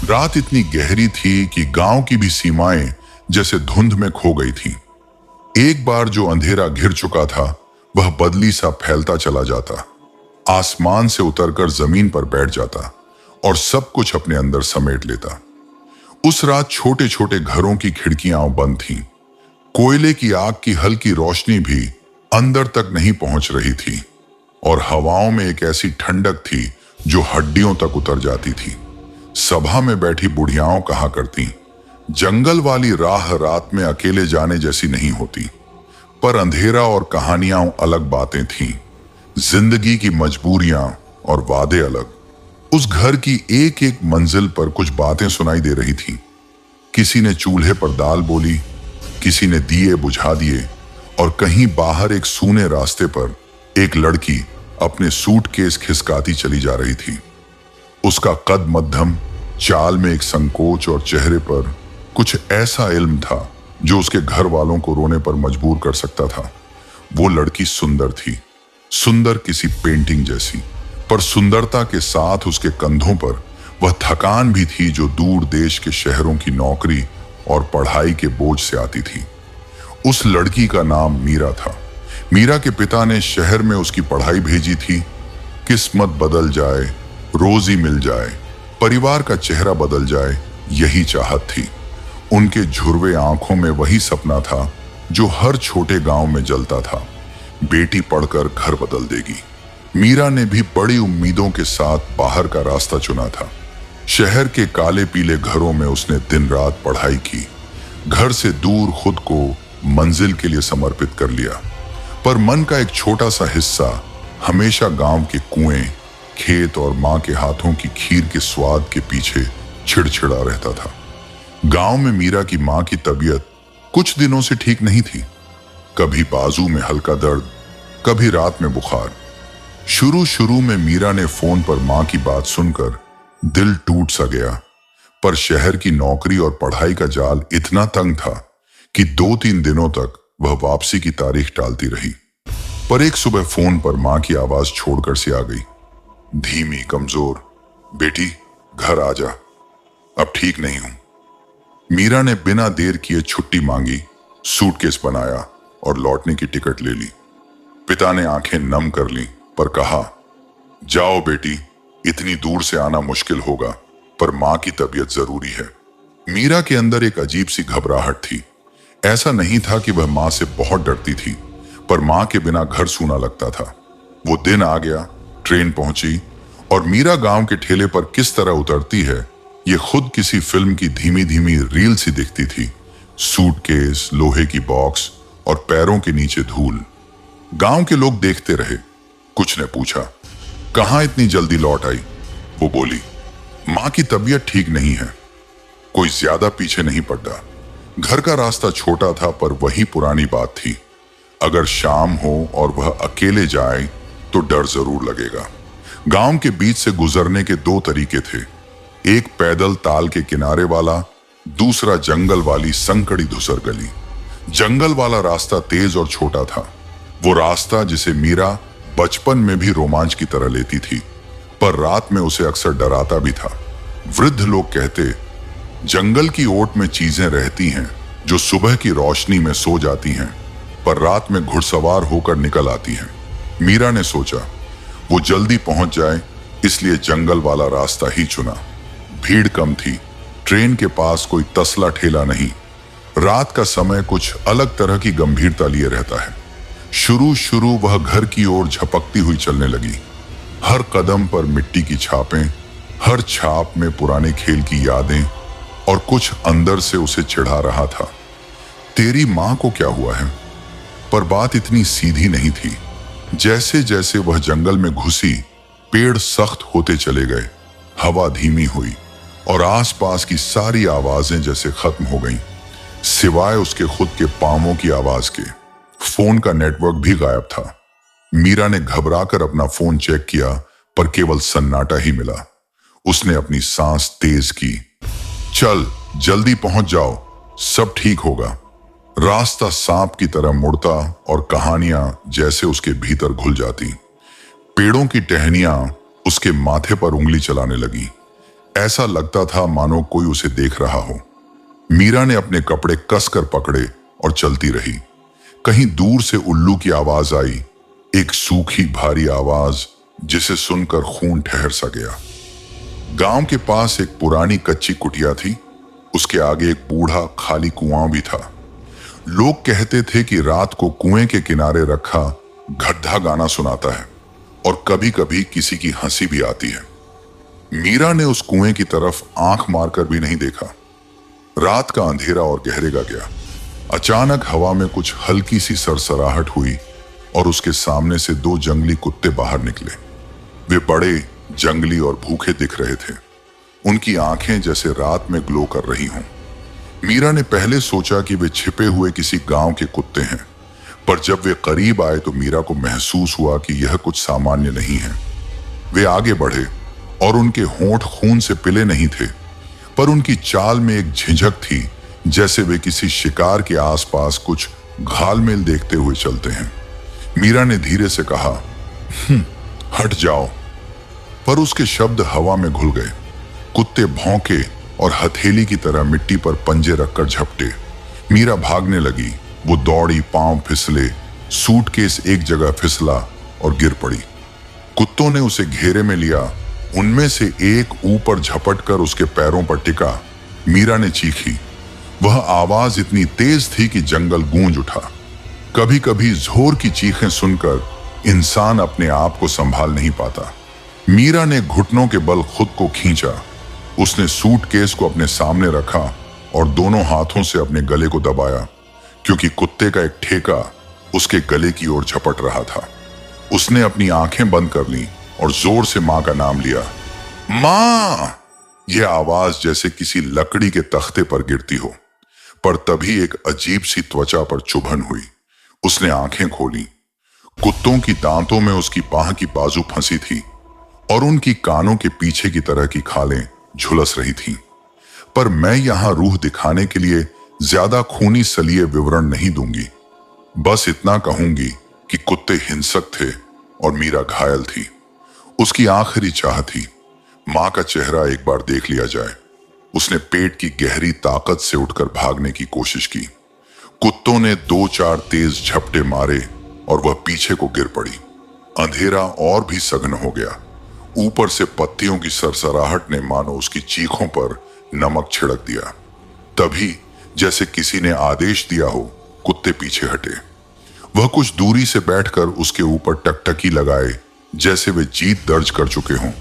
रात इतनी गहरी थी कि गांव की भी सीमाएं जैसे धुंध में खो गई थीं। एक बार जो अंधेरा घिर चुका था, वह बदली सा फैलता चला जाता, आसमान से उतरकर जमीन पर बैठ जाता और सब कुछ अपने अंदर समेट लेता। उस रात छोटे छोटे घरों की खिड़कियां बंद थीं। कोयले की आग की हल्की रोशनी भी अंदर तक नहीं पहुंच रही थी और हवाओं में एक ऐसी ठंडक थी जो हड्डियों तक उतर जाती थी। सभा में बैठी बुढ़ियाओं कहा करती, जंगल वाली राह रात में अकेले जाने जैसी नहीं होती। पर अंधेरा और कहानियां अलग बातें थीं, जिंदगी की मजबूरियां और वादे अलग। उस घर की एक एक मंजिल पर कुछ बातें सुनाई दे रही थीं। किसी ने चूल्हे पर दाल बोली, किसी ने दिए बुझा दिए और कहीं बाहर एक सूने रास्ते पर एक लड़की अपने सूटकेस खिसकाती चली जा रही थी। उसका कद मध्यम, चाल में एक संकोच और चेहरे पर कुछ ऐसा इल्म था जो उसके घर वालों को रोने पर मजबूर कर सकता था। वो लड़की सुंदर थी, सुंदर किसी पेंटिंग जैसी, पर सुंदरता के साथ उसके कंधों पर वह थकान भी थी जो दूर देश के शहरों की नौकरी और पढ़ाई के बोझ से आती थी। उस लड़की का नाम मीरा था। मीरा के पिता ने शहर में उसकी पढ़ाई भेजी थी। किस्मत बदल जाए, रोजी मिल जाए, परिवार का चेहरा बदल जाए, यही चाहत थी। उनके झुर्वे आंखों में वही सपना था जो हर छोटे गांव में जलता था, बेटी पढ़कर घर बदल देगी। मीरा ने भी बड़ी उम्मीदों के साथ बाहर का रास्ता चुना था। शहर के काले पीले घरों में उसने दिन रात पढ़ाई की, घर से दूर खुद को मंजिल के लिए समर्पित कर लिया। पर मन का एक छोटा सा हिस्सा हमेशा गांव के कुएं, खेत और मां के हाथों की खीर के स्वाद के पीछे छिड़छिड़ा रहता था। गांव में मीरा की मां की तबीयत कुछ दिनों से ठीक नहीं थी। कभी बाजू में हल्का दर्द, कभी रात में बुखार। शुरू में मीरा ने फोन पर मां की बात सुनकर दिल टूट सा गया, पर शहर की नौकरी और पढ़ाई का जाल इतना तंग था कि 2-3 दिनों तक वह वापसी की तारीख टालती रही। पर एक सुबह फोन पर मां की आवाज छोड़कर सी आ गई, धीमी, कमजोर, बेटी घर आ जा, अब ठीक नहीं हूं। मीरा ने बिना देर किए छुट्टी मांगी, सूटकेस बनाया और लौटने की टिकट ले ली। पिता ने आंखें नम कर लीं पर कहा, जाओ बेटी, इतनी दूर से आना मुश्किल होगा, पर मां की तबीयत जरूरी है। मीरा के अंदर एक अजीब सी घबराहट थी। ऐसा नहीं था कि वह मां से बहुत डरती थी, पर मां के बिना घर सूना लगता था। वो दिन आ गया, ट्रेन पहुंची और मीरा गांव के ठेले पर किस तरह उतरती है ये खुद किसी फिल्म की धीमी धीमी रील सी दिखती थी। सूटकेस, लोहे की बॉक्स और पैरों के नीचे धूल। गांव के लोग देखते रहे। कुछ ने पूछा, कहां इतनी जल्दी लौट आई? वो बोली, मां की तबीयत ठीक नहीं है। कोई ज्यादा पीछे नहीं पड़ा। घर का रास्ता छोटा था पर वही पुरानी बात थी, अगर शाम हो और वह अकेले जाए तो डर जरूर लगेगा। गांव के बीच से गुजरने के 2 तरीके थे, एक पैदल ताल के किनारे वाला, दूसरा जंगल वाली संकड़ी धूसर गली। जंगल वाला रास्ता तेज और छोटा था, वो रास्ता जिसे मीरा बचपन में भी रोमांच की तरह लेती थी, पर रात में उसे अक्सर डराता भी था। वृद्ध लोग कहते, जंगल की ओट में चीजें रहती हैं जो सुबह की रोशनी में सो जाती हैं, पर रात में घुड़सवार होकर निकल आती हैं। मीरा ने सोचा वो जल्दी पहुंच जाए, इसलिए जंगल वाला रास्ता ही चुना। भीड़ कम थी, ट्रेन के पास कोई तसला ठेला नहीं। रात का समय कुछ अलग तरह की गंभीरता लिए रहता है। शुरू वह घर की ओर झपकती हुई चलने लगी। हर कदम पर मिट्टी की छापें, हर छाप में पुराने खेल की यादें, और कुछ अंदर से उसे चिढ़ा रहा था, तेरी मां को क्या हुआ है? पर बात इतनी सीधी नहीं थी। जैसे जैसे वह जंगल में घुसी, पेड़ सख्त होते चले गए, हवा धीमी हुई और आसपास की सारी आवाजें जैसे खत्म हो गईं, सिवाय उसके खुद के पांवों की आवाज के। फोन का नेटवर्क भी गायब था। मीरा ने घबराकर अपना फोन चेक किया, पर केवल सन्नाटा ही मिला। उसने अपनी सांस तेज की। चल, जल्दी पहुंच जाओ, सब ठीक होगा। रास्ता सांप की तरह मुड़ता और कहानियां जैसे उसके भीतर घुल जाती। पेड़ों की टहनियां उसके माथे पर उंगली चलाने लगी। ऐसा लगता था मानो कोई उसे देख रहा हो। मीरा ने अपने कपड़े कसकर पकड़े और चलती रही। कहीं दूर से उल्लू की आवाज आई, एक सूखी भारी आवाज जिसे सुनकर खून ठहर सा गया। गांव के पास एक पुरानी कच्ची कुटिया थी। उसके आगे एक बूढ़ा खाली कुआं भी था। लोग कहते थे कि रात को कुएं के किनारे रखा गड्ढा गाना सुनाता है और कभी कभी किसी की हंसी भी आती है। मीरा ने उस कुएं की तरफ आंख मारकर भी नहीं देखा। रात का अंधेरा और गहरेगा गया। अचानक हवा में कुछ हल्की सी सरसराहट हुई और उसके सामने से दो जंगली कुत्ते बाहर निकले। वे बड़े, जंगली और भूखे दिख रहे थे। उनकी आंखें जैसे रात में ग्लो कर रही हों। मीरा ने पहले सोचा कि वे छिपे हुए किसी गांव के कुत्ते हैं, पर जब वे करीब आए तो मीरा को महसूस हुआ कि यह कुछ सामान्य नहीं है। वे आगे बढ़े और उनके होंठ खून से पिले नहीं थे, पर उनकी चाल में एक झिझक थी, जैसे वे किसी शिकार के आसपास कुछ घालमेल देखते हुए चलते हैं। मीरा ने धीरे से कहा, हट जाओ, पर उसके शब्द हवा में घुल गए। कुत्ते भौंके और हथेली की तरह मिट्टी पर पंजे रखकर झपटे। मीरा भागने लगी। वो दौड़ी, पांव फिसले, सूटकेस एक जगह फिसला और गिर पड़ी। कुत्तों ने उसे घेरे में लिया। उनमें से एक ऊपर झपट कर उसके पैरों पर टिका। मीरा ने चीखी। वह आवाज इतनी तेज थी कि जंगल गूंज उठा। कभी कभी जोर की चीखें सुनकर इंसान अपने आप को संभाल नहीं पाता। मीरा ने घुटनों के बल खुद को खींचा। उसने सूटकेस को अपने सामने रखा और दोनों हाथों से अपने गले को दबाया, क्योंकि कुत्ते का एक ठेका उसके गले की ओर झपट रहा था। उसने अपनी आंखें बंद कर लीं और जोर से मां का नाम लिया। मां! यह आवाज जैसे किसी लकड़ी के तख्ते पर गिरती हो। पर तभी एक अजीब सी त्वचा पर चुभन हुई। उसने आंखें खोली। कुत्तों की दांतों में उसकी बाह की बाजू फंसी थी और उनकी कानों के पीछे की तरह की खालें झुलस रही थीं। पर मैं यहां रूह दिखाने के लिए ज्यादा खूनी सलिए विवरण नहीं दूंगी। बस इतना कहूंगी कि कुत्ते हिंसक थे और मीरा घायल थी। उसकी आखिरी चाह थी, मां का चेहरा एक बार देख लिया जाए। उसने पेट की गहरी ताकत से उठकर भागने की कोशिश की। कुत्तों ने 2-4 तेज झपटे मारे और वह पीछे को गिर पड़ी। अंधेरा और भी सघन हो गया। ऊपर से पत्तियों की सरसराहट ने मानो उसकी चीखों पर नमक छिड़क दिया। तभी जैसे किसी ने आदेश दिया हो, कुत्ते पीछे हटे। वह कुछ दूरी से बैठकर उसके ऊपर टकटकी लगाए, जैसे वे जीत दर्ज कर चुके हों,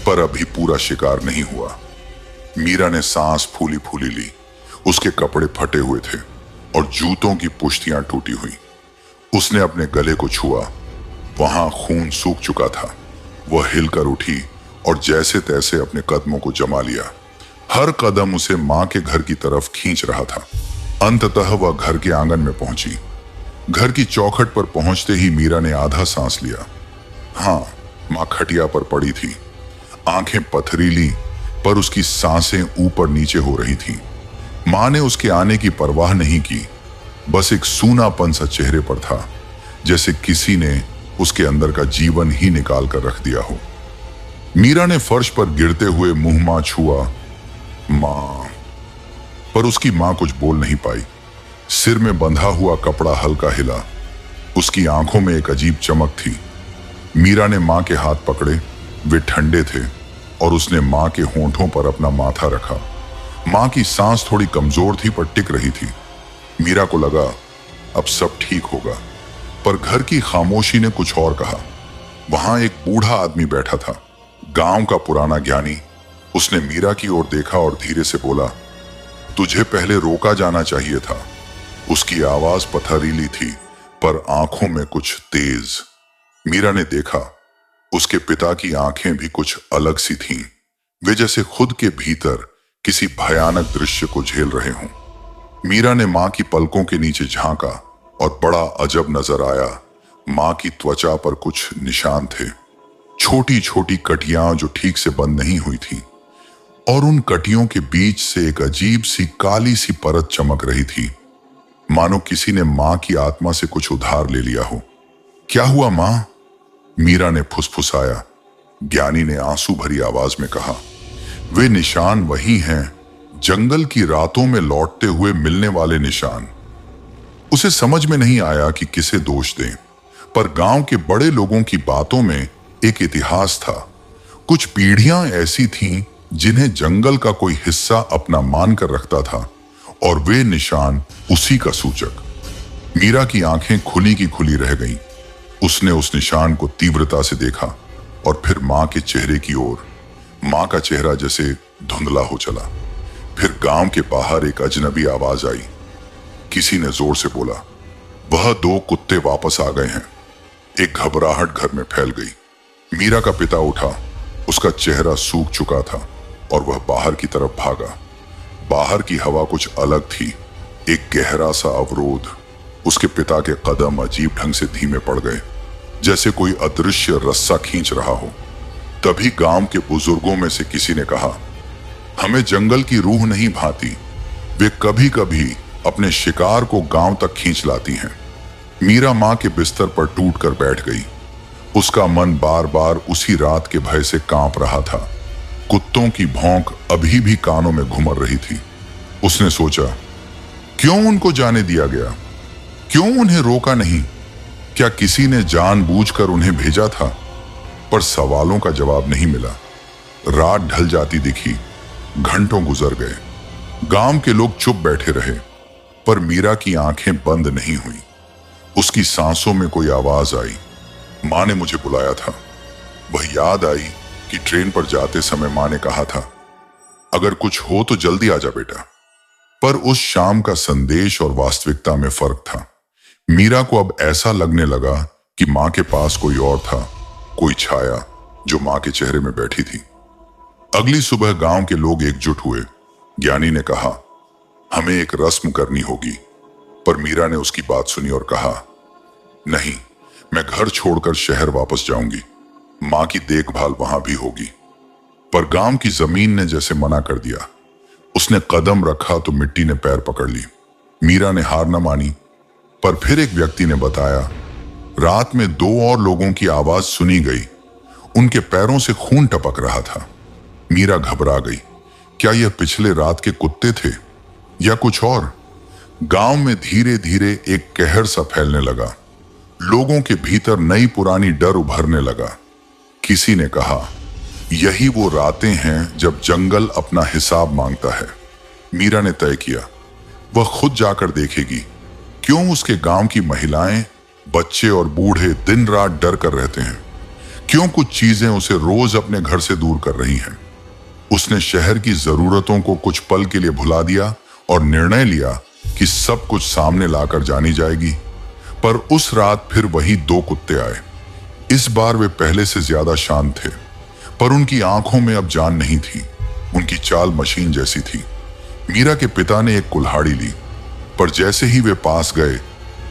पर अभी पूरा शिकार नहीं हुआ। मीरा ने सांस फूली फूली ली। उसके कपड़े फटे हुए थे और जूतों की पुश्तियां टूटी हुई। उसने अपने गले को छुआ। वहां खून सूख चुका था। वह हिलकर उठी और जैसे तैसे अपने कदमों को जमा लिया। हर कदम उसे मां के घर की तरफ खींच रहा था। अंततः वह घर के आंगन में पहुंची। घर की चौखट पर पहुंचते ही मीरा ने आधा सांस लिया। हाँ, मां खटिया पर पड़ी थी। आंखें पथरीली, पर उसकी सांसें ऊपर नीचे हो रही थीं। मां ने उसके आने की परवाह नहीं की। बस एक सूनापन सा चेहरे पर था, जैसे किसी ने उसके अंदर का जीवन ही निकाल कर रख दिया हो। मीरा ने फर्श पर गिरते हुए मुंह मां छुआ। मां! पर उसकी मां कुछ बोल नहीं पाई। सिर में बंधा हुआ कपड़ा हल्का हिला। उसकी आंखों में एक अजीब चमक थी। मीरा ने मां के हाथ पकड़े। वे ठंडे थे और उसने मां के होंठों पर अपना माथा रखा। मां की सांस थोड़ी कमजोर थी, पर टिक रही थी। मीरा को लगा अब सब ठीक होगा, पर घर की खामोशी ने कुछ और कहा। वहां एक बूढ़ा आदमी बैठा था, गांव का पुराना ज्ञानी। उसने मीरा की ओर देखा और धीरे से बोला, तुझे पहले रोका जाना चाहिए था। उसकी आवाज पथरीली थी, पर आंखों में कुछ तेज। मीरा ने देखा, उसके पिता की आंखें भी कुछ अलग सी थीं। वे जैसे खुद के भीतर किसी भयानक दृश्य को झेल रहे हों। मीरा ने मां की पलकों के नीचे झांका और बड़ा अजब नजर आया। मां की त्वचा पर कुछ निशान थे, छोटी छोटी कटियां जो ठीक से बंद नहीं हुई थी, और उन कटियों के बीच से एक अजीब सी काली सी परत चमक रही थी, मानो किसी ने मां की आत्मा से कुछ उधार ले लिया हो। क्या हुआ मां? मीरा ने फुसफुसाया। ज्ञानी ने आंसू भरी आवाज में कहा, वे निशान वही हैं, जंगल की रातों में लौटते हुए मिलने वाले निशान। उसे समझ में नहीं आया कि किसे दोष दें, पर गांव के बड़े लोगों की बातों में एक इतिहास था। कुछ पीढ़ियां ऐसी थीं जिन्हें जंगल का कोई हिस्सा अपना मानकर रखता था, और वे निशान उसी का सूचक। मीरा की आंखें खुली की खुली रह गईं। उसने उस निशान को तीव्रता से देखा और फिर मां के चेहरे की ओर। मां का चेहरा जैसे धुंधला हो चला। फिर गांव के बाहर एक अजनबी आवाज आई। किसी ने जोर से बोला, वह 2 कुत्ते वापस आ गए हैं। एक घबराहट घर में फैल गई। मीरा का पिता उठा। उसका चेहरा सूख चुका था और वह बाहर की तरफ भागा। बाहर की हवा कुछ अलग थी, एक गहरा सा अवरोध। उसके पिता के कदम अजीब ढंग से धीमे पड़ गए, जैसे कोई अदृश्य रस्सा खींच रहा हो। तभी गांव के बुजुर्गों में से किसी ने कहा, हमें जंगल की रूह नहीं भाती, वे कभी कभी अपने शिकार को गांव तक खींच लाती हैं। मीरा मां के बिस्तर पर टूटकर बैठ गई। उसका मन बार बार उसी रात के भय से कांप रहा था। कुत्तों की भौंक अभी भी कानों में घुमर रही थी। उसने सोचा, क्यों उनको जाने दिया गया? क्यों उन्हें रोका नहीं? क्या किसी ने जानबूझकर उन्हें भेजा था? पर सवालों का जवाब नहीं मिला। रात ढल जाती दिखी। घंटों गुजर गए। गांव के लोग चुप बैठे रहे, पर मीरा की आंखें बंद नहीं हुई। उसकी सांसों में कोई आवाज आई। मां ने मुझे बुलाया था। वह याद आई कि ट्रेन पर जाते समय मां ने कहा था, अगर कुछ हो तो जल्दी आजा बेटा। पर उस शाम का संदेश और वास्तविकता में फर्क था। मीरा को अब ऐसा लगने लगा कि मां के पास कोई और था, कोई छाया जो मां के चेहरे में बैठी थी। अगली सुबह गांव के लोग एकजुट हुए। ज्ञानी ने कहा, हमें एक रस्म करनी होगी। पर मीरा ने उसकी बात सुनी और कहा, नहीं, मैं घर छोड़कर शहर वापस जाऊंगी। मां की देखभाल वहां भी होगी। पर गांव की जमीन ने जैसे मना कर दिया। उसने कदम रखा तो मिट्टी ने पैर पकड़ ली। मीरा ने हार न मानी। पर फिर एक व्यक्ति ने बताया, रात में 2 और लोगों की आवाज सुनी गई। उनके पैरों से खून टपक रहा था। मीरा घबरा गई। क्या यह पिछले रात के कुत्ते थे या कुछ और? गांव में धीरे धीरे एक कहर सा फैलने लगा। लोगों के भीतर नई पुरानी डर उभरने लगा। किसी ने कहा, यही वो रातें हैं जब जंगल अपना हिसाब मांगता है। मीरा ने तय किया, वह खुद जाकर देखेगी। क्यों उसके गांव की महिलाएं, बच्चे और बूढ़े दिन रात डर कर रहते हैं? क्यों कुछ चीजें उसे रोज अपने घर से दूर कर रही हैं? उसने शहर की जरूरतों को कुछ पल के लिए भुला दिया और निर्णय लिया कि सब कुछ सामने लाकर जानी जाएगी। पर उस रात फिर वही 2 कुत्ते आए। इस बार वे पहले से ज्यादा शांत थे, पर उनकी आंखों में अब जान नहीं थी। उनकी चाल मशीन जैसी थी। मीरा के पिता ने एक कुल्हाड़ी ली, पर जैसे ही वे पास गए,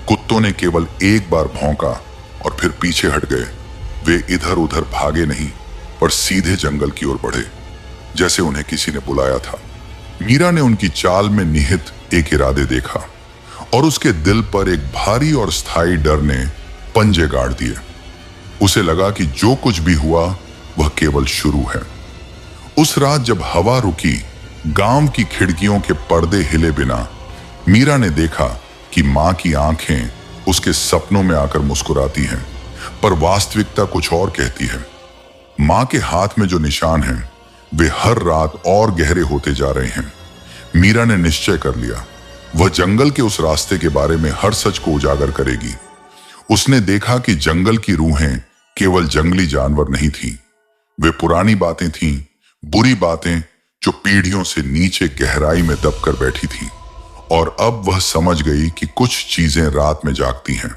कुत्तों ने केवल एक बार भौंका और फिर पीछे हट गए। वे इधर उधर भागे नहीं, पर सीधे जंगल की ओर बढ़े, जैसे उन्हें किसी ने बुलाया था। मीरा ने उनकी चाल में निहित एक इरादे देखा, और उसके दिल पर एक भारी और स्थायी डर ने पंजे गाड़ दिए। उसे लगा कि जो कुछ भी हुआ वह केवल शुरू है। उस रात जब हवा रुकी, गांव की खिड़कियों के पर्दे हिले बिना मीरा ने देखा कि मां की आंखें उसके सपनों में आकर मुस्कुराती हैं, पर वास्तविकता कुछ और कहती है। मां के हाथ में जो निशान हैं, वे हर रात और गहरे होते जा रहे हैं। मीरा ने निश्चय कर लिया, वह जंगल के उस रास्ते के बारे में हर सच को उजागर करेगी। उसने देखा कि जंगल की रूहें केवल जंगली जानवर नहीं थीं। वे पुरानी बातें थीं, बुरी बातें जो पीढ़ियों से नीचे गहराई में दबकर बैठी थीं। और अब वह समझ गई कि कुछ चीजें रात में जागती हैं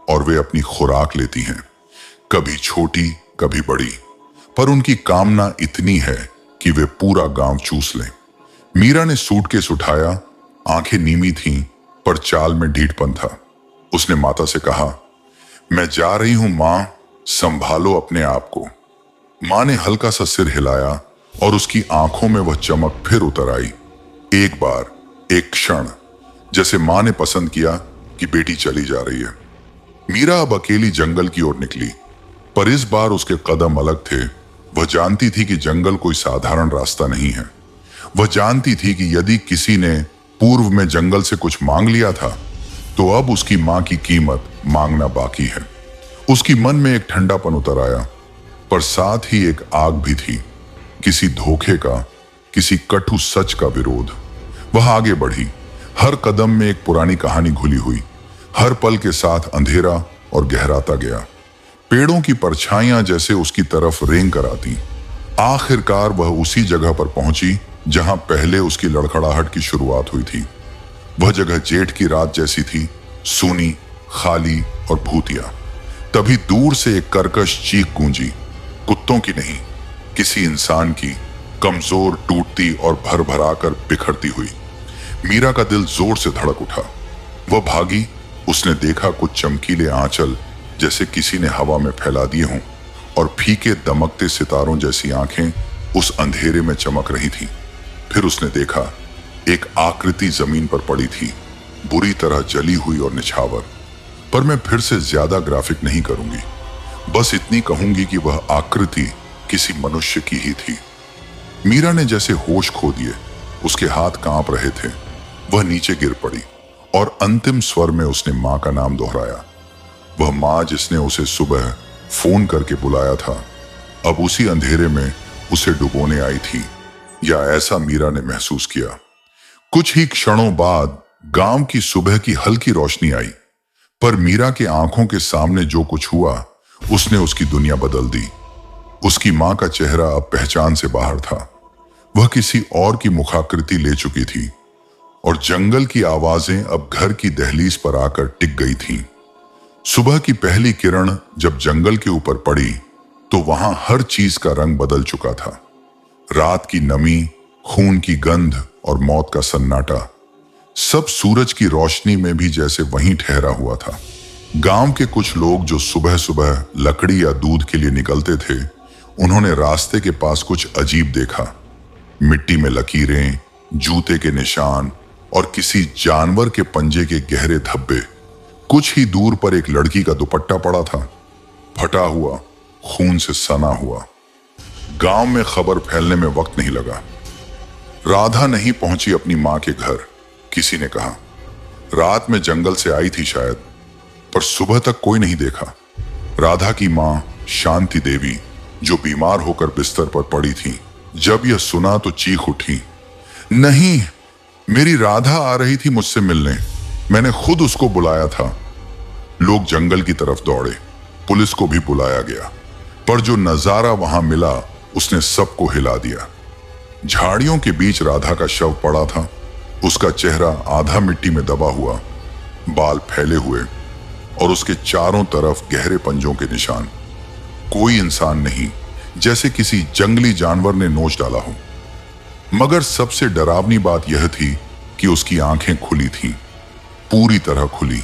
और वे अपनी खुराक लेती हैं, कभी छोटी कभी बड़ी, पर उनकी कामना इतनी है कि वे पूरा गांव चूस लें। मीरा ने सूटकेस उठाया। आंखें नीमी थीं, पर चाल में ढीठपन था। उसने माता से कहा, मैं जा रही हूं मां, संभालो अपने आप को। मां ने हल्का सा सिर हिलाया और उसकी आंखों में वह चमक फिर उतर आई। एक बार, एक क्षण, जैसे मां ने पसंद किया कि बेटी चली जा रही है। मीरा अब अकेली जंगल की ओर निकली, पर इस बार उसके कदम अलग थे। वह जानती थी कि जंगल कोई साधारण रास्ता नहीं है। वह जानती थी कि यदि किसी ने पूर्व में जंगल से कुछ मांग लिया था तो अब उसकी मां की कीमत मांगना बाकी है। उसकी मन में एक ठंडापन उतर आया, पर साथ ही एक आग भी थी, किसी धोखे का, किसी कटु सच का विरोध। वह आगे बढ़ी, हर कदम में एक पुरानी कहानी घुली हुई, हर पल के साथ अंधेरा और गहराता गया। पेड़ों की परछाइयां जैसे उसकी तरफ रेंग कर आती। आखिरकार वह उसी जगह पर पहुंची जहां पहले उसकी लड़खड़ाहट की शुरुआत हुई थी। वह जगह जेठ की रात जैसी थी, सूनी, खाली और भूतिया। तभी दूर से एक कर्कश चीख गूंजी, कुत्तों की नहीं, किसी इंसान की, कमजोर, टूटती और भर भरा कर बिखरती हुई। मीरा का दिल जोर से धड़क उठा। वह भागी। उसने देखा कुछ चमकीले आंचल जैसे किसी ने हवा में फैला दिए हों और फीके दमकते सितारों जैसी आंखें उस अंधेरे में चमक रही थीं। फिर उसने देखा एक आकृति जमीन पर पड़ी थी, बुरी तरह जली हुई और निछावर। पर मैं फिर से ज्यादा ग्राफिक नहीं करूंगी, बस इतनी कहूंगी कि वह आकृति किसी मनुष्य की ही थी। मीरा ने जैसे होश खो दिए, उसके हाथ कांप रहे थे। वह नीचे गिर पड़ी और अंतिम स्वर में उसने मां का नाम दोहराया। वह मां जिसने उसे सुबह फोन करके बुलाया था, अब उसी अंधेरे में उसे डुबोने आई थी, या ऐसा मीरा ने महसूस किया। कुछ ही क्षणों बाद गांव की सुबह की हल्की रोशनी आई, पर मीरा के आंखों के सामने जो कुछ हुआ उसने उसकी दुनिया बदल दी। उसकी मां का चेहरा अब पहचान से बाहर था। वह किसी और की मुखाकृति ले चुकी थी और जंगल की आवाजें अब घर की दहलीज पर आकर टिक गई थीं। सुबह की पहली किरण जब जंगल के ऊपर पड़ी तो वहां हर चीज का रंग बदल चुका था। रात की नमी, खून की गंध और मौत का सन्नाटा, सब सूरज की रोशनी में भी जैसे वहीं ठहरा हुआ था। गांव के कुछ लोग जो सुबह सुबह लकड़ी या दूध के लिए निकलते थे, उन्होंने रास्ते के पास कुछ अजीब देखा। मिट्टी में लकीरें, जूते के निशान और किसी जानवर के पंजे के गहरे धब्बे। कुछ ही दूर पर एक लड़की का दुपट्टा पड़ा था, फटा हुआ, खून से सना हुआ। गांव में खबर फैलने में वक्त नहीं लगा। राधा नहीं पहुंची अपनी मां के घर, किसी ने कहा। रात में जंगल से आई थी शायद, पर सुबह तक कोई नहीं देखा। राधा की मां शांति देवी, जो बीमार होकर बिस्तर पर पड़ी थी, जब यह सुना तो चीख उठी, नहीं, मेरी राधा आ रही थी मुझसे मिलने, मैंने खुद उसको बुलाया था। लोग जंगल की तरफ दौड़े, पुलिस को भी बुलाया गया, पर जो नजारा वहां मिला उसने सबको हिला दिया। झाड़ियों के बीच राधा का शव पड़ा था, उसका चेहरा आधा मिट्टी में दबा हुआ, बाल फैले हुए और उसके चारों तरफ गहरे पंजों के निशान। कोई इंसान नहीं, जैसे किसी जंगली जानवर ने नोच डाला हो। मगर सबसे डरावनी बात यह थी कि उसकी आंखें खुली थीं, पूरी तरह खुली,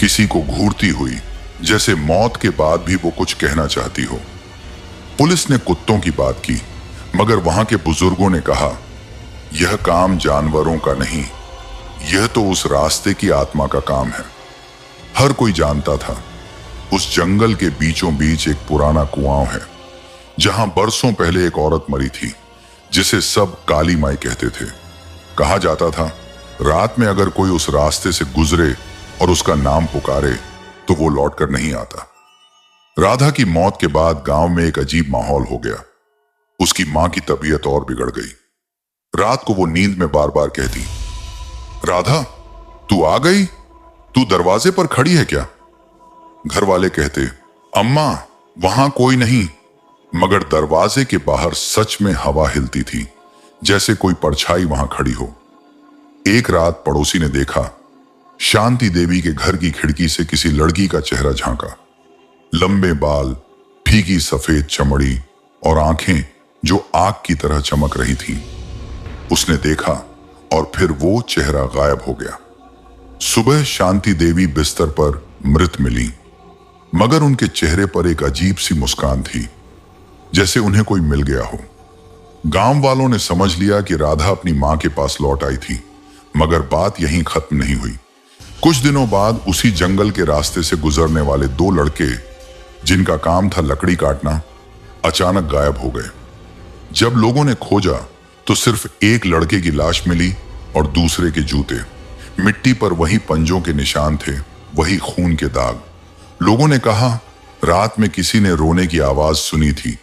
किसी को घूरती हुई, जैसे मौत के बाद भी वो कुछ कहना चाहती हो। पुलिस ने कुत्तों की बात की, मगर वहां के बुजुर्गों ने कहा, यह काम जानवरों का नहीं, यह तो उस रास्ते की आत्मा का काम है। हर कोई जानता था उस जंगल के बीचों बीच एक पुराना कुआं है, जहां बरसों पहले एक औरत मरी थी, जिसे सब काली माई कहते थे। कहा जाता था रात में अगर कोई उस रास्ते से गुजरे और उसका नाम पुकारे तो वो लौटकर नहीं आता। राधा की मौत के बाद गांव में एक अजीब माहौल हो गया। उसकी मां की तबीयत और बिगड़ गई। रात को वो नींद में बार बार कहती, राधा, तू आ गई? तू दरवाजे पर खड़ी है क्या? घर वाले कहते, अम्मा, वहां कोई नहीं। मगर दरवाजे के बाहर सच में हवा हिलती थी, जैसे कोई परछाई वहां खड़ी हो। एक रात पड़ोसी ने देखा, शांति देवी के घर की खिड़की से किसी लड़की का चेहरा झांका। लंबे बाल, फीकी सफेद चमड़ी और आंखें जो आग की तरह चमक रही थीं। उसने देखा और फिर वो चेहरा गायब हो गया। सुबह शांति देवी बिस्तर पर मृत मिली, मगर उनके चेहरे पर एक अजीब सी मुस्कान थी, जैसे उन्हें कोई मिल गया हो। गांव वालों ने समझ लिया कि राधा अपनी मां के पास लौट आई थी, मगर बात यहीं खत्म नहीं हुई। कुछ दिनों बाद उसी जंगल के रास्ते से गुजरने वाले दो लड़के, जिनका काम था लकड़ी काटना, अचानक गायब हो गए। जब लोगों ने खोजा तो सिर्फ एक लड़के की लाश मिली और दूसरे के जूते। मिट्टी पर वही पंजों के निशान थे, वही खून के दाग। लोगों ने कहा, रात में किसी ने रोने की आवाज सुनी थी,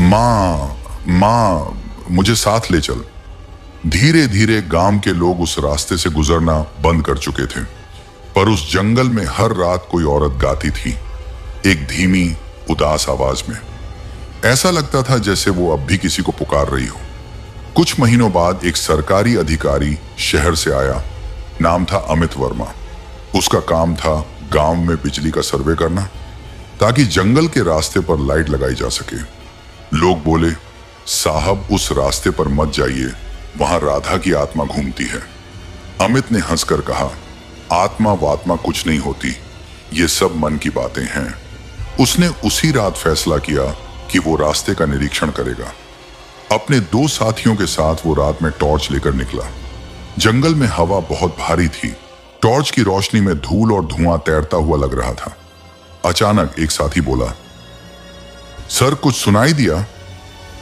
माँ माँ, मुझे साथ ले चल। धीरे धीरे गांव के लोग उस रास्ते से गुजरना बंद कर चुके थे, पर उस जंगल में हर रात कोई औरत गाती थी, एक धीमी उदास आवाज में। ऐसा लगता था जैसे वो अब भी किसी को पुकार रही हो। कुछ महीनों बाद एक सरकारी अधिकारी शहर से आया। नाम था अमित वर्मा। उसका काम था गांव में बिजली का सर्वे करना, ताकि जंगल के रास्ते पर लाइट लगाई जा सके। लोग बोले, साहब उस रास्ते पर मत जाइए, वहां राधा की आत्मा घूमती है। अमित ने हंसकर कहा, आत्मा वात्मा कुछ नहीं होती, ये सब मन की बातें हैं। उसने उसी रात फैसला किया कि वो रास्ते का निरीक्षण करेगा। अपने 2 साथियों के साथ वो रात में टॉर्च लेकर निकला। जंगल में हवा बहुत भारी थी। टॉर्च की रोशनी में धूल और धुआं तैरता हुआ लग रहा था। अचानक एक साथी बोला, सर कुछ सुनाई दिया?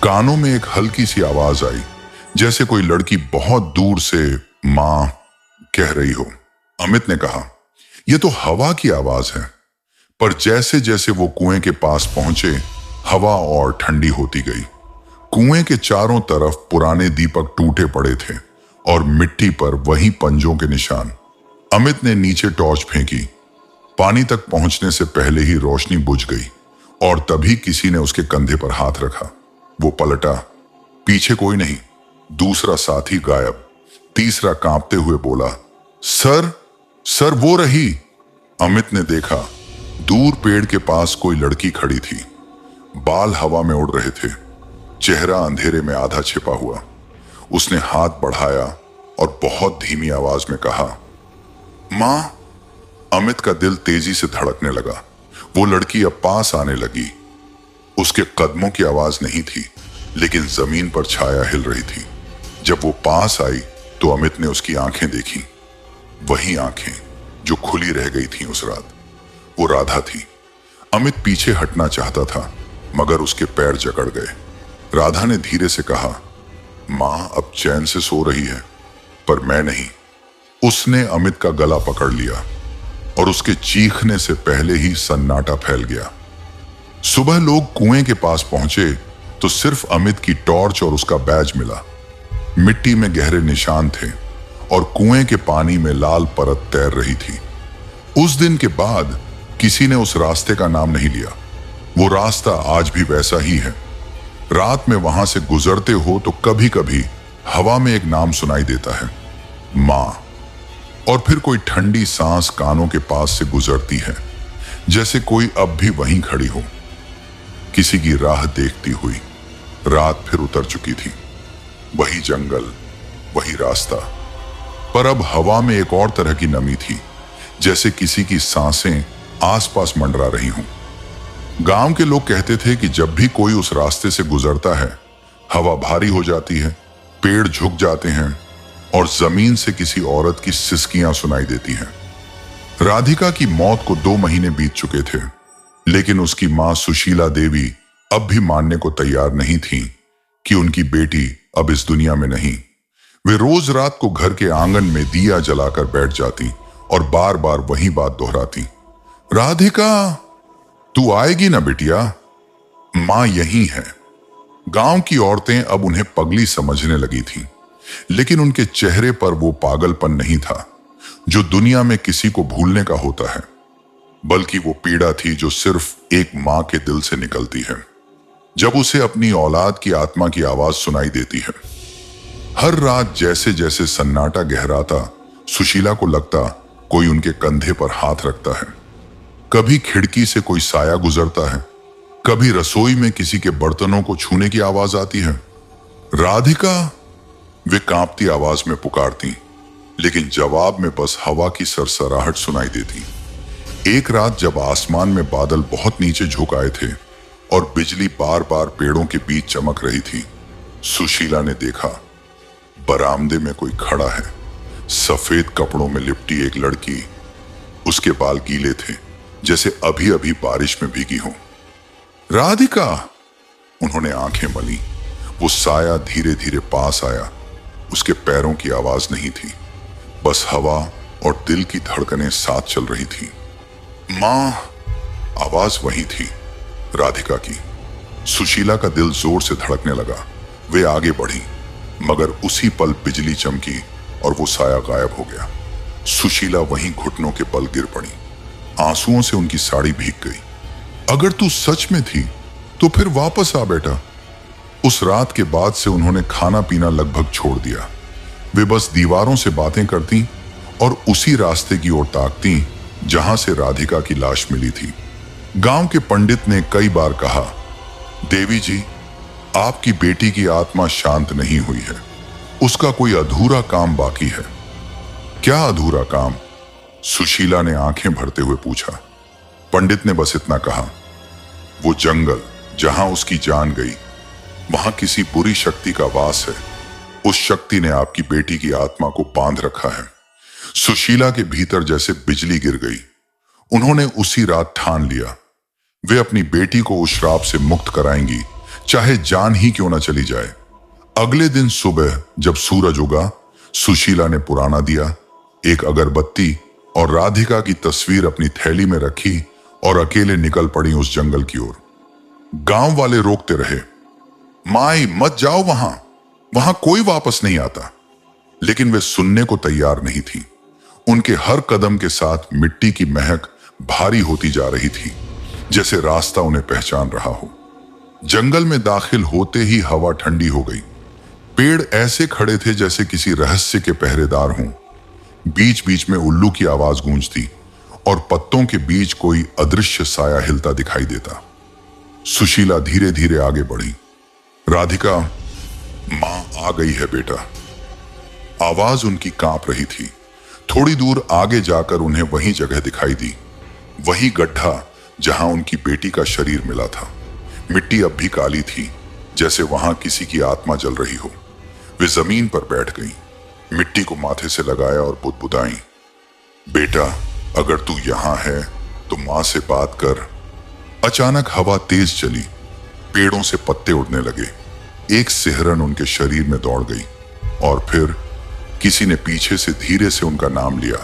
कानों में एक हल्की सी आवाज आई, जैसे कोई लड़की बहुत दूर से मां कह रही हो। अमित ने कहा, यह तो हवा की आवाज है। पर जैसे जैसे वो कुएं के पास पहुंचे, हवा और ठंडी होती गई। कुएं के चारों तरफ पुराने दीपक टूटे पड़े थे और मिट्टी पर वही पंजों के निशान। अमित ने नीचे टॉर्च फेंकी। पानी तक पहुंचने से पहले ही रोशनी बुझ गई और तभी किसी ने उसके कंधे पर हाथ रखा। वो पलटा, पीछे कोई नहीं। दूसरा साथी गायब। तीसरा कांपते हुए बोला, सर वो रही। अमित ने देखा, दूर पेड़ के पास कोई लड़की खड़ी थी। बाल हवा में उड़ रहे थे, चेहरा अंधेरे में आधा छिपा हुआ। उसने हाथ बढ़ाया और बहुत धीमी आवाज में कहा, मां। अमित का दिल तेजी से धड़कने लगा। वो लड़की अब पास आने लगी। उसके कदमों की आवाज नहीं थी, लेकिन जमीन पर छाया हिल रही थी। जब वो पास आई तो अमित ने उसकी आंखें देखी, वही आंखें जो खुली रह गई थी उस रात। वो राधा थी। अमित पीछे हटना चाहता था, मगर उसके पैर जकड़ गए। राधा ने धीरे से कहा, मां अब चैन से सो रही है, पर मैं नहीं। उसने अमित का गला पकड़ लिया और उसके चीखने से पहले ही सन्नाटा फैल गया। सुबह लोग कुएं के पास पहुंचे तो सिर्फ अमित की टॉर्च और उसका बैज मिला। मिट्टी में गहरे निशान थे और कुएं के पानी में लाल परत तैर रही थी। उस दिन के बाद किसी ने उस रास्ते का नाम नहीं लिया। वो रास्ता आज भी वैसा ही है। रात में वहां से गुजरते हो तो कभी कभी हवा में एक नाम सुनाई देता है, मां। और फिर कोई ठंडी सांस कानों के पास से गुजरती है, जैसे कोई अब भी वहीं खड़ी हो, किसी की राह देखती हुई। रात फिर उतर चुकी थी। वही जंगल, वही रास्ता, पर अब हवा में एक और तरह की नमी थी, जैसे किसी की सांसें आसपास मंडरा रही हों। गांव के लोग कहते थे कि जब भी कोई उस रास्ते से गुजरता है, हवा भारी हो जाती है, पेड़ झुक जाते हैं और जमीन से किसी औरत की सिसकियां सुनाई देती हैं। राधिका की मौत को 2 महीने बीत चुके थे, लेकिन उसकी मां सुशीला देवी अब भी मानने को तैयार नहीं थी कि उनकी बेटी अब इस दुनिया में नहीं। वे रोज रात को घर के आंगन में दिया जलाकर बैठ जाती और बार बार वही बात दोहराती, राधिका तू आएगी ना बिटिया, मां यही है। गांव की औरतें अब उन्हें पगली समझने लगी थीं, लेकिन उनके चेहरे पर वो पागलपन नहीं था जो दुनिया में किसी को भूलने का होता है, बल्कि वो पीड़ा थी जो सिर्फ एक मां के दिल से निकलती है जब उसे अपनी औलाद की आत्मा की आवाज सुनाई देती है। हर रात जैसे जैसे सन्नाटा गहराता, सुशीला को लगता कोई उनके कंधे पर हाथ रखता है। कभी खिड़की से कोई साया गुजरता है, कभी रसोई में किसी के बर्तनों को छूने की आवाज आती है। राधिका, वे कांपती आवाज में पुकारती, लेकिन जवाब में बस हवा की सरसराहट सुनाई देती। एक रात जब आसमान में बादल बहुत नीचे झुक आए थे और बिजली बार बार पेड़ों के बीच चमक रही थी, सुशीला ने देखा बरामदे में कोई खड़ा है। सफेद कपड़ों में लिपटी एक लड़की। उसके बाल गीले थे, जैसे अभी अभी बारिश में भीगी हो। राधिका, उन्होंने आंखें मली। वो साया धीरे धीरे पास आया। उसके पैरों की आवाज नहीं थी, बस हवा और दिल की धड़कनें साथ चल रही थी। मां! आवाज वही थी, राधिका की। सुशीला का दिल जोर से धड़कने लगा। वे आगे बढ़ी, मगर उसी पल बिजली चमकी और वो साया गायब हो गया। सुशीला वहीं घुटनों के बल गिर पड़ी। आंसुओं से उनकी साड़ी भीग गई। अगर तू सच में थी तो फिर वापस आ बेटा। उस रात के बाद से उन्होंने खाना पीना लगभग छोड़ दिया। वे बस दीवारों से बातें करती और उसी रास्ते की ओर ताकती जहां से राधिका की लाश मिली थी। गांव के पंडित ने कई बार कहा, देवी जी, आपकी बेटी की आत्मा शांत नहीं हुई है, उसका कोई अधूरा काम बाकी है। क्या अधूरा काम? सुशीला ने आंखें भरते हुए पूछा। पंडित ने बस इतना कहा, वो जंगल जहां उसकी जान गई, वहां किसी बुरी शक्ति का वास है। उस शक्ति ने आपकी बेटी की आत्मा को बांध रखा है। सुशीला के भीतर जैसे बिजली गिर गई। उन्होंने उसी रात ठान लिया, वे अपनी बेटी को उस श्राप से मुक्त कराएंगी, चाहे जान ही क्यों ना चली जाए। अगले दिन सुबह जब सूरज उगा, सुशीला ने पुराना दिया, एक अगरबत्ती और राधिका की तस्वीर अपनी थैली में रखी और अकेले निकल पड़ी उस जंगल की ओर। गांव वाले रोकते रहे, माई मत जाओ वहां कोई वापस नहीं आता। लेकिन वे सुनने को तैयार नहीं थी। उनके हर कदम के साथ मिट्टी की महक भारी होती जा रही थी, जैसे रास्ता उन्हें पहचान रहा हो। जंगल में दाखिल होते ही हवा ठंडी हो गई। पेड़ ऐसे खड़े थे जैसे किसी रहस्य के पहरेदार हों। बीच बीच में उल्लू की आवाज गूंजती और पत्तों के बीच कोई अदृश्य साया हिलता दिखाई देता। सुशीला धीरे धीरे आगे बढ़ी। राधिका, मां आ गई है बेटा। आवाज उनकी कांप रही थी। थोड़ी दूर आगे जाकर उन्हें वही जगह दिखाई दी, वही गड्ढा जहां उनकी बेटी का शरीर मिला था। मिट्टी अब भी काली थी, जैसे वहां किसी की आत्मा जल रही हो। वे जमीन पर बैठ गई, मिट्टी को माथे से लगाया और बुदबुदाई, बेटा, अगर तू यहां है तो मां से बात कर। अचानक हवा तेज चली, पेड़ों से पत्ते उड़ने लगे। एक सिहरन उनके शरीर में दौड़ गई और फिर किसी ने पीछे से धीरे से उनका नाम लिया,